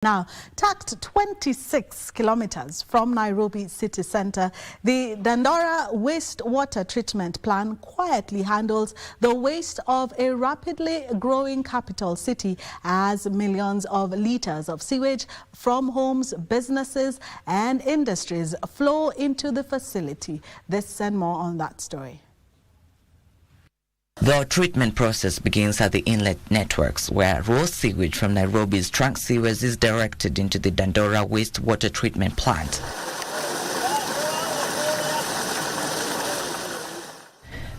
Now, tucked 26 kilometers from Nairobi city center, the Dandora wastewater treatment plant quietly handles the waste of a rapidly growing capital city as millions of liters of sewage from homes, businesses and industries flow into the facility. This and more on that story. The treatment process begins at the inlet networks, where raw sewage from Nairobi's trunk sewers is directed into the Dandora wastewater treatment plant.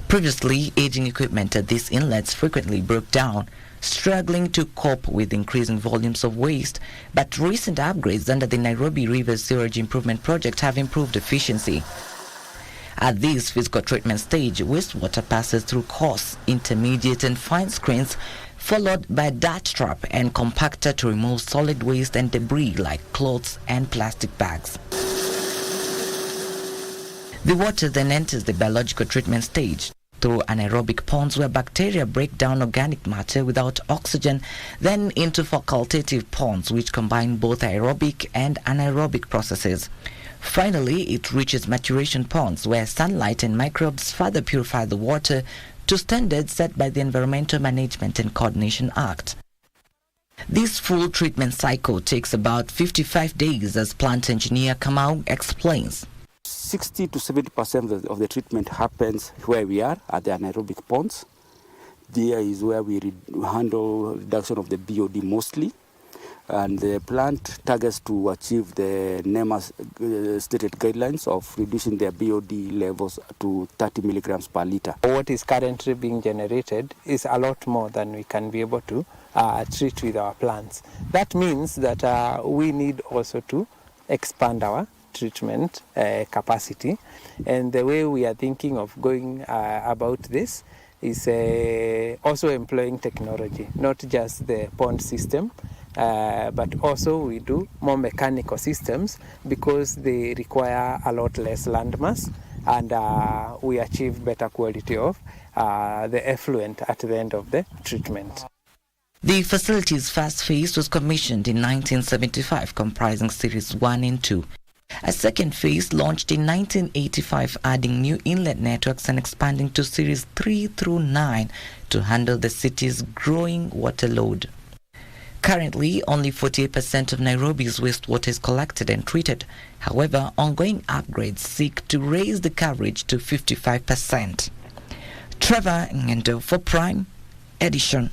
Previously, aging equipment at these inlets frequently broke down, struggling to cope with increasing volumes of waste. But recent upgrades under the Nairobi River Sewage Improvement Project have improved efficiency. At this physical treatment stage, wastewater passes through coarse, intermediate and fine screens, followed by a dart trap and compactor to remove solid waste and debris like clothes and plastic bags. The water then enters the biological treatment stage through anaerobic ponds where bacteria break down organic matter without oxygen, then into facultative ponds which combine both aerobic and anaerobic processes. Finally, it reaches maturation ponds where sunlight and microbes further purify the water to standards set by the Environmental Management and Coordination Act. This full treatment cycle takes about 55 days, as plant engineer Kamau explains. 60 to 70% of the treatment happens where we are at the anaerobic ponds. There is where we handle reduction of the BOD mostly. And the plant targets to achieve the NEMA's stated guidelines of reducing their BOD levels to 30 milligrams per liter. What is currently being generated is a lot more than we can be able to treat with our plants. That means that we need also to expand our treatment capacity. And the way we are thinking of going about this is also employing technology, not just the pond system, but also we do more mechanical systems because they require a lot less land mass, and we achieve better quality of the effluent at the end of the treatment. The facility's first phase was commissioned in 1975, comprising Series 1 and 2. A second phase launched in 1985, adding new inlet networks and expanding to Series 3 through 9 to handle the city's growing water load. Currently, only 48% of Nairobi's wastewater is collected and treated. However, ongoing upgrades seek to raise the coverage to 55%. Trevor Ng'endo for Prime Edition.